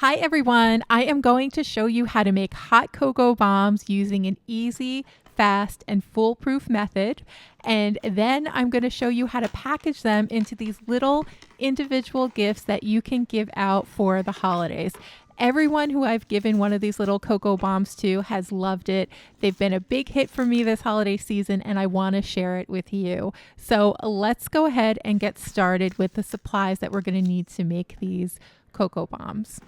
Hi everyone, I am going to show you how to make hot cocoa bombs using an easy, fast, and foolproof method. And then I'm going to show you how to package them into these little individual gifts that you can give out for the holidays. Everyone who I've given one of these little cocoa bombs to has loved it. They've been a big hit for me this holiday season, and I want to share it with you. So let's go ahead and get started with the supplies that we're going to need to make these cocoa bombs.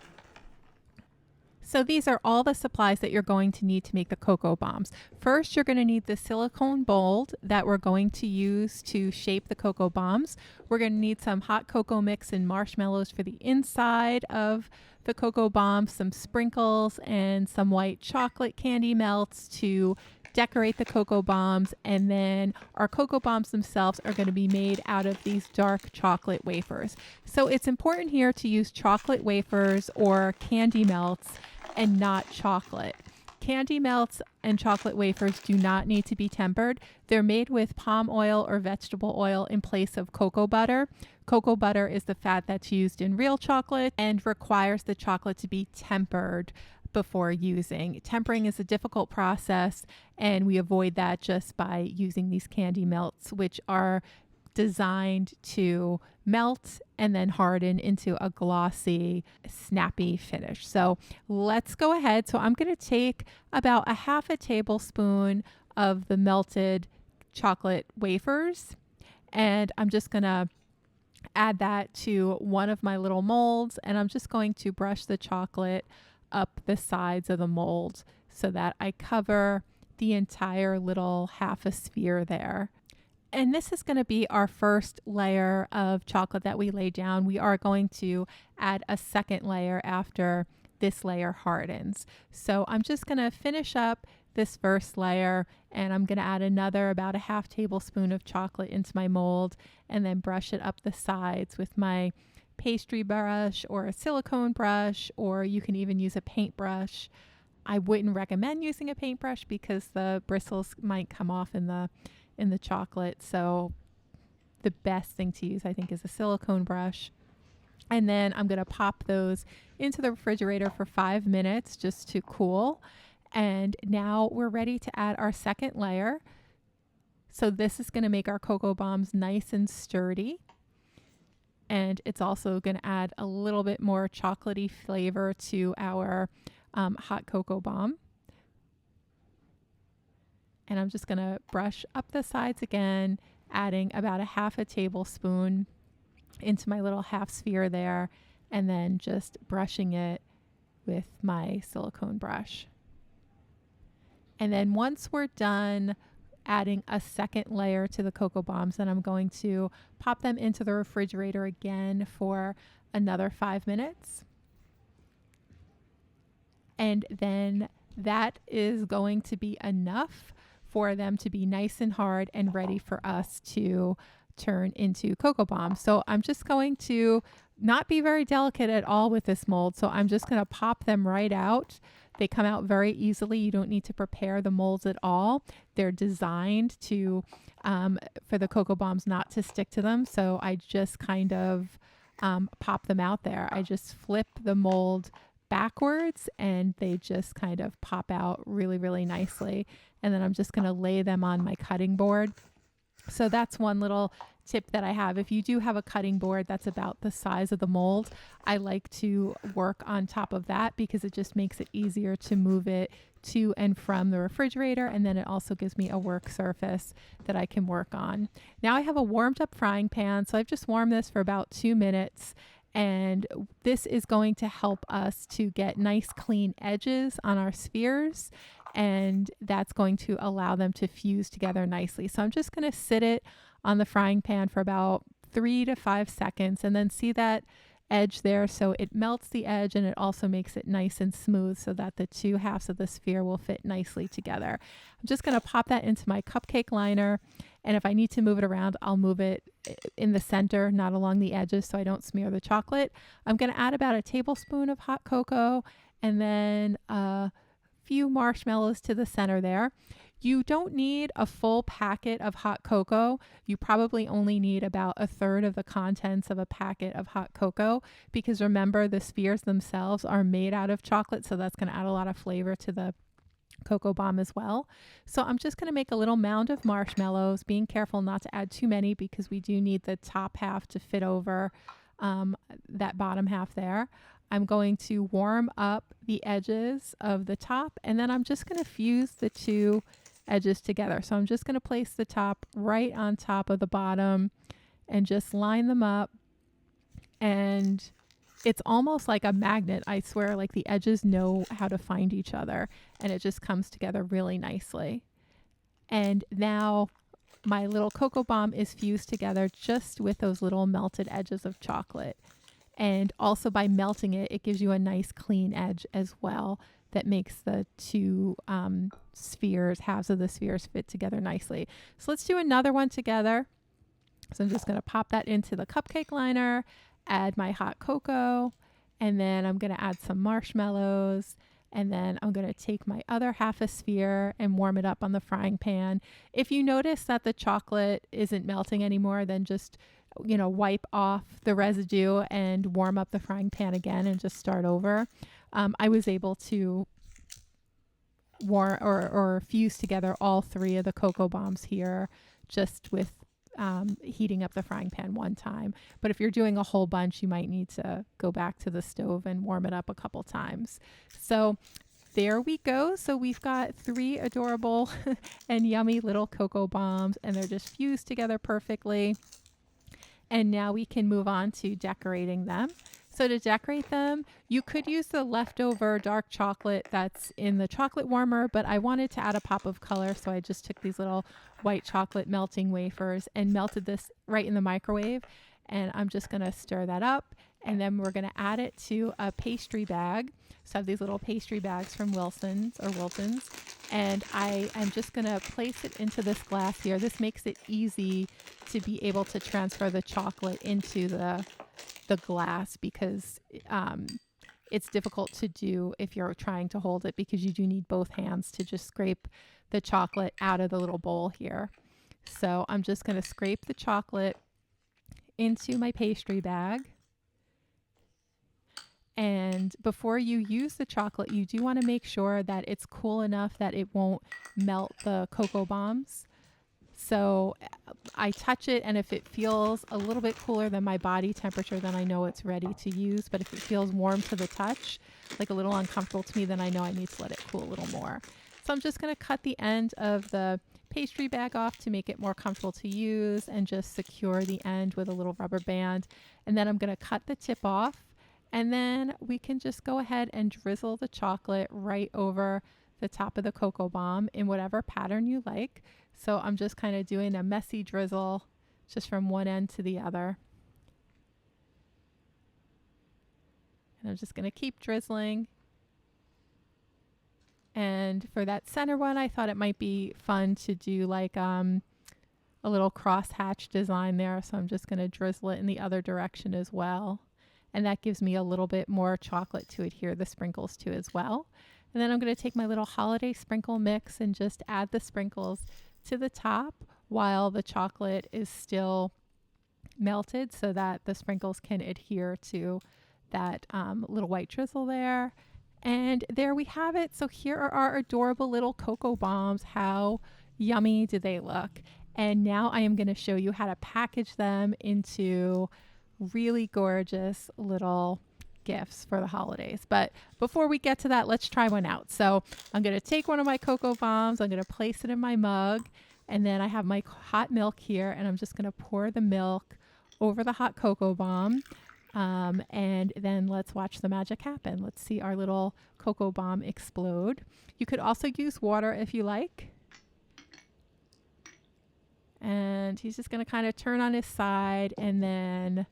So these are all the supplies that you're going to need to make the cocoa bombs. First, you're going to need the silicone mold that we're going to use to shape the cocoa bombs. We're going to need some hot cocoa mix and marshmallows for the inside of the cocoa bomb, some sprinkles, and some white chocolate candy melts to decorate the cocoa bombs. And then our cocoa bombs themselves are going to be made out of these dark chocolate wafers. So it's important here to use chocolate wafers or candy melts and not chocolate. Candy melts and chocolate wafers do not need to be tempered. They're made with palm oil or vegetable oil in place of cocoa butter. Cocoa butter is the fat that's used in real chocolate and requires the chocolate to be tempered before using. Tempering is a difficult process, and we avoid that just by using these candy melts, which are designed to melt and then harden into a glossy, snappy finish. So let's go ahead. So I'm going to take about a half a tablespoon of the melted chocolate wafers, and I'm just going to add that to one of my little molds, and I'm just going to brush the chocolate up the sides of the mold so that I cover the entire little half a sphere there. And this is going to be our first layer of chocolate that we lay down. We are going to add a second layer after this layer hardens. So I'm just going to finish up this first layer, and I'm going to add another about a half tablespoon of chocolate into my mold and then brush it up the sides with my pastry brush or a silicone brush, or you can even use a paintbrush. I wouldn't recommend using a paintbrush because the bristles might come off in the chocolate. So the best thing to use, I think, is a silicone brush. And then I'm going to pop those into the refrigerator for 5 minutes just to cool. And now we're ready to add our second layer. So this is going to make our cocoa bombs nice and sturdy. And it's also going to add a little bit more chocolatey flavor to our hot cocoa bomb. And I'm just going to brush up the sides again, adding about a half a tablespoon into my little half sphere there, and then just brushing it with my silicone brush. And then once we're done adding a second layer to the cocoa bombs, then I'm going to pop them into the refrigerator again for another 5 minutes. And then that is going to be enough for them to be nice and hard and ready for us to turn into cocoa bombs. So I'm just going to not be very delicate at all with this mold. So I'm just going to pop them right out. They come out very easily. You don't need to prepare the molds at all. They're designed to for the cocoa bombs not to stick to them. So I just kind of pop them out there. I just flip the mold backwards and they just kind of pop out really, really nicely. And then I'm just going to lay them on my cutting board. So that's one little tip that I have. If you do have a cutting board that's about the size of the mold, I like to work on top of that because it just makes it easier to move it to and from the refrigerator. And then it also gives me a work surface that I can work on. Now I have a warmed up frying pan. So I've just warmed this for about 2 minutes. And this is going to help us to get nice clean edges on our spheres. And that's going to allow them to fuse together nicely. So I'm just going to sit it on the frying pan for about 3 to 5 seconds and then see that edge there. So it melts the edge and it also makes it nice and smooth so that the two halves of the sphere will fit nicely together. I'm just going to pop that into my cupcake liner. And if I need to move it around, I'll move it in the center, not along the edges so I don't smear the chocolate. I'm going to add about a tablespoon of hot cocoa and then few marshmallows to the center there. You don't need a full packet of hot cocoa. You probably only need about a third of the contents of a packet of hot cocoa, because remember, the spheres themselves are made out of chocolate, so that's going to add a lot of flavor to the cocoa bomb as well. So I'm just going to make a little mound of marshmallows, being careful not to add too many because we do need the top half to fit over that bottom half there. I'm going to warm up the edges of the top, and then I'm just going to fuse the two edges together. So I'm just going to place the top right on top of the bottom and just line them up. And it's almost like a magnet, I swear, like the edges know how to find each other, and it just comes together really nicely. And now my little cocoa bomb is fused together just with those little melted edges of chocolate. And also by melting it, it gives you a nice clean edge as well that makes the two halves of the spheres fit together nicely. So let's do another one together. So I'm just going to pop that into the cupcake liner, add my hot cocoa, and then I'm going to add some marshmallows. And then I'm going to take my other half a sphere and warm it up on the frying pan. If you notice that the chocolate isn't melting anymore, then just, wipe off the residue and warm up the frying pan again and just start over. I was able to or fuse together all three of the cocoa bombs here just with heating up the frying pan one time. But if you're doing a whole bunch, you might need to go back to the stove and warm it up a couple times. So there we go. So we've got 3 adorable and yummy little cocoa bombs, and they're just fused together perfectly. And now we can move on to decorating them. So to decorate them, you could use the leftover dark chocolate that's in the chocolate warmer, but I wanted to add a pop of color, so I just took these little white chocolate melting wafers and melted this right in the microwave. And I'm just going to stir that up, and then we're going to add it to a pastry bag. So I have these little pastry bags from Wilson's, and I am just going to place it into this glass here. This makes it easy to be able to transfer the chocolate into the glass, because it's difficult to do if you're trying to hold it, because you do need both hands to just scrape the chocolate out of the little bowl here. So I'm just going to scrape the chocolate into my pastry bag. And before you use the chocolate, you do want to make sure that it's cool enough that it won't melt the cocoa bombs. So I touch it, and if it feels a little bit cooler than my body temperature, then I know it's ready to use. But if it feels warm to the touch, like a little uncomfortable to me, then I know I need to let it cool a little more. So I'm just going to cut the end of the pastry bag off to make it more comfortable to use, and just secure the end with a little rubber band. And then I'm going to cut the tip off, and then we can just go ahead and drizzle the chocolate right over the top of the cocoa bomb in whatever pattern you like. So I'm just kind of doing a messy drizzle just from one end to the other. And I'm just going to keep drizzling. And for that center one, I thought it might be fun to do like a little crosshatch design there. So I'm just going to drizzle it in the other direction as well. And that gives me a little bit more chocolate to adhere the sprinkles to as well. And then I'm going to take my little holiday sprinkle mix and just add the sprinkles to the top while the chocolate is still melted, so that the sprinkles can adhere to that little white drizzle there. And there we have it. So here are our adorable little cocoa bombs. How yummy do they look? And now I am going to show you how to package them into really gorgeous little gifts for the holidays. But before we get to that, let's try one out. So I'm going to take one of my cocoa bombs, I'm going to place it in my mug, and then I have my hot milk here, and I'm just going to pour the milk over the hot cocoa bomb. And then let's watch the magic happen. Let's see our little cocoa bomb explode. You could also use water if you like. And he's just going to kind of turn on his side, and then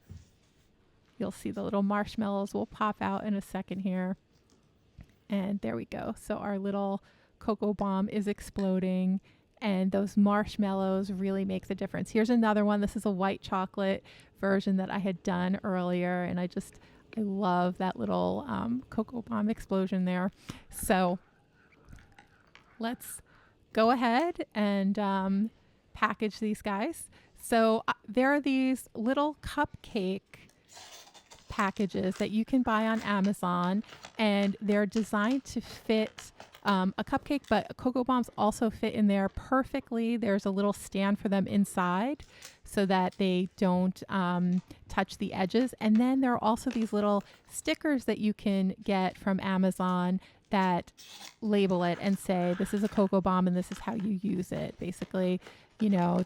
you'll see the little marshmallows will pop out in a second here. And there we go. So our little cocoa bomb is exploding, and those marshmallows really make the difference. Here's another one. This is a white chocolate version that I had done earlier, and I love that little cocoa bomb explosion there. So let's go ahead and package these guys. So there are these little cupcake packages that you can buy on Amazon, and they're designed to fit a cupcake, but cocoa bombs also fit in there perfectly. There's a little stand for them inside so that they don't touch the edges. And then there are also these little stickers that you can get from Amazon that label it and say, this is a cocoa bomb and this is how you use it. Basically,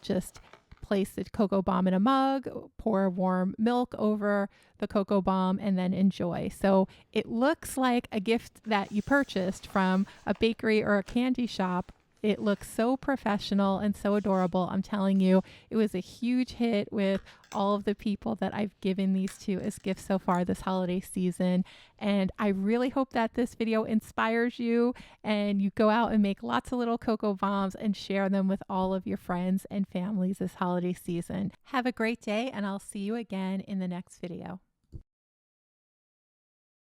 just place the cocoa bomb in a mug, pour warm milk over the cocoa bomb, and then enjoy. So it looks like a gift that you purchased from a bakery or a candy shop. It looks so professional and so adorable. I'm telling you, it was a huge hit with all of the people that I've given these to as gifts so far this holiday season. And I really hope that this video inspires you and you go out and make lots of little cocoa bombs and share them with all of your friends and families this holiday season. Have a great day, and I'll see you again in the next video.